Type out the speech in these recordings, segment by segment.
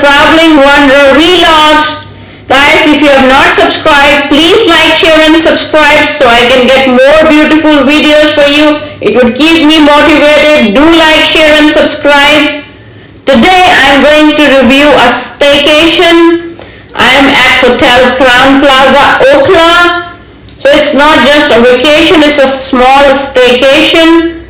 Traveling Wonder Vlogs. Guys, if you have not subscribed, please like, share and subscribe so I can get more beautiful videos for you. It would keep me motivated. Do like, share and subscribe. Today I am going to review a staycation. I am at Hotel Crowne Plaza, Ookla. So it's not just a vacation, it's a small staycation.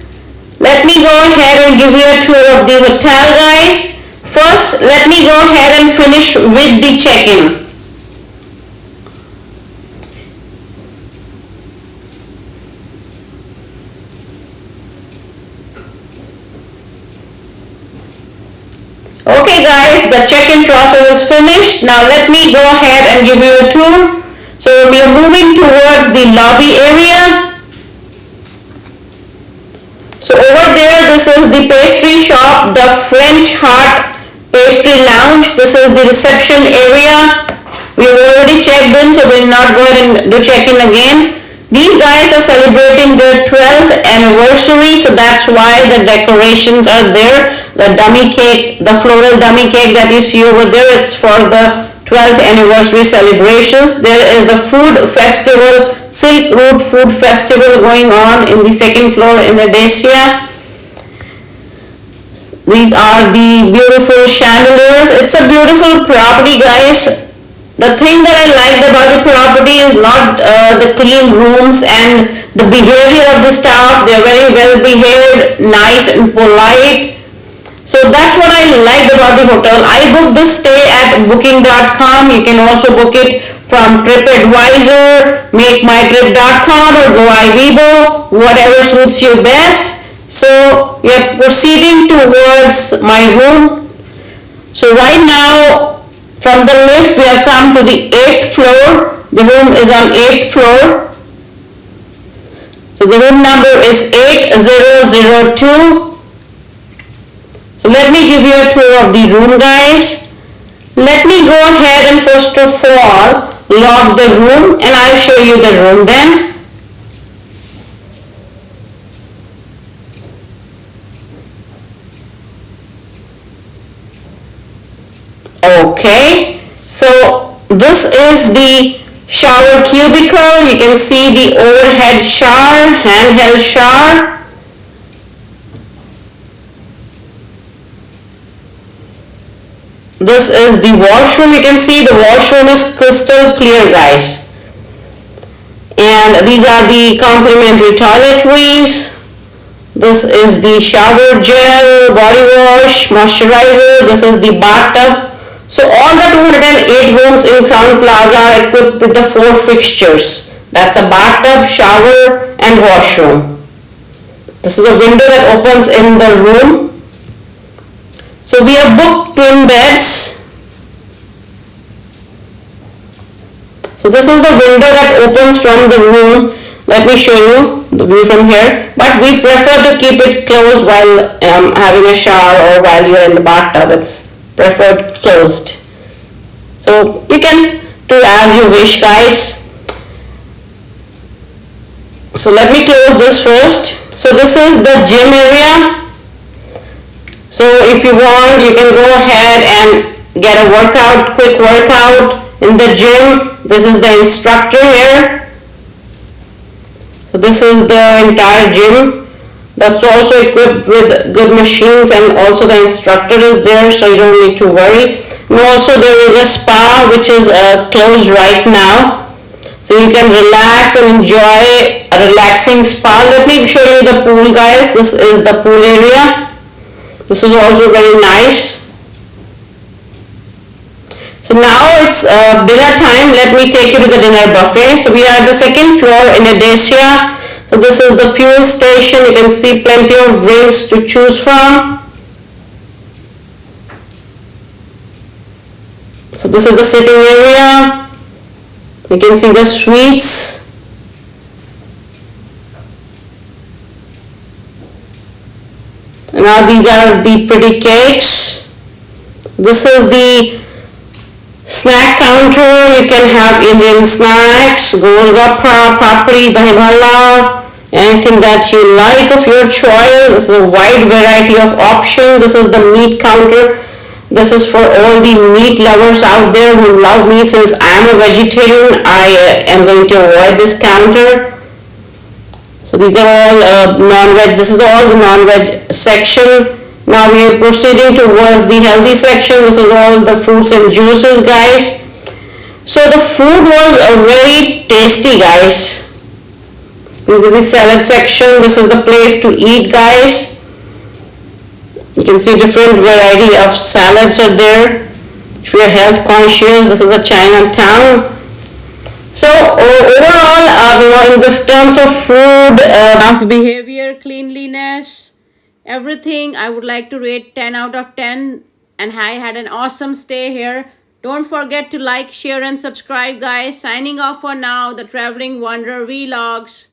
Let me go ahead and give you a tour of the hotel, guys. First, let me go ahead and finish with the check-in. Okay guys, the check-in process is finished. Now let me go ahead and give you a tour. So we are moving towards the lobby area. So over there, this is the pastry shop, the French Heart Pastry Lounge. This is the reception area. We've already checked in, so we'll not go ahead and do check-in again. These guys are celebrating their 12th anniversary, so that's why the decorations are there. The dummy cake, the floral dummy cake that you see over there, it's for the 12th anniversary celebrations. There is a food festival, Silk Road Food Festival going on in the second floor in Acacia. These are the beautiful chandeliers. It's a beautiful property, guys. The thing that I liked about the property is not the clean rooms and the behavior of the staff. They're very well behaved, nice and polite. So that's what I liked about the hotel. I booked this stay at booking.com. You can also book it from TripAdvisor, MakeMyTrip.com or GoIbibo, whatever suits you best. So we are proceeding towards my room. So right now, from the lift, we have come to the 8th floor. The room is on 8th floor. So the room number is 8002. So let me give you a tour of the room, guys. Let me go ahead and first of all lock the room and I'll show you the room then. Okay, so this is the shower cubicle. You can see the overhead shower, handheld shower. This is the washroom. You can see the washroom is crystal clear, guys. And these are the complimentary toiletries. This is the shower gel, body wash, moisturizer. This is the bathtub. So all the 208 rooms in Crowne Plaza are equipped with the 4 fixtures. That's a bathtub, shower and washroom. This is a window that opens in the room. So we have booked twin beds. So this is the window that opens from the room. Let me show you the view from here. But we prefer to keep it closed while having a shower or while you're in the bathtub. It's preferred closed. So you can do as you wish, guys. So let me close this first. So this is the gym area. So if you want, you can go ahead and get a workout, quick workout in the gym. This is the instructor here. So this is the entire gym. That's also equipped with good machines and also the instructor is there, so you don't need to worry. And also there is a spa which is closed right now. So you can relax and enjoy a relaxing spa. Let me show you the pool, guys. This is the pool area. This is also very nice. So now it's dinner time. Let me take you to the dinner buffet. So we are at the second floor in Acacia. So this is the fuel station. You can see plenty of drinks to choose from. So this is the sitting area. You can see the suites. And now these are the pretty cakes. This is the snack counter. You can have Indian snacks, golgappa, papri, dahi bhalla, anything that you like of your choice. This is a wide variety of options. This is the meat counter. This is for all the meat lovers out there who love meat. Since I'm a vegetarian, I am going to avoid this counter. So these are all non-veg. This is all the non-veg section. Now we are proceeding towards the healthy section. This is all the fruits and juices, guys. So the food was very tasty, guys. This is the salad section. This is the place to eat, guys. You can see different variety of salads are there. If you're health conscious, this is a Chinatown. So overall, in the terms of food, of behavior, cleanliness, everything, I would like to rate 10 out of 10. And I had an awesome stay here. Don't forget to like, share, and subscribe, guys. Signing off for now, the Traveling Wonder Vlogs.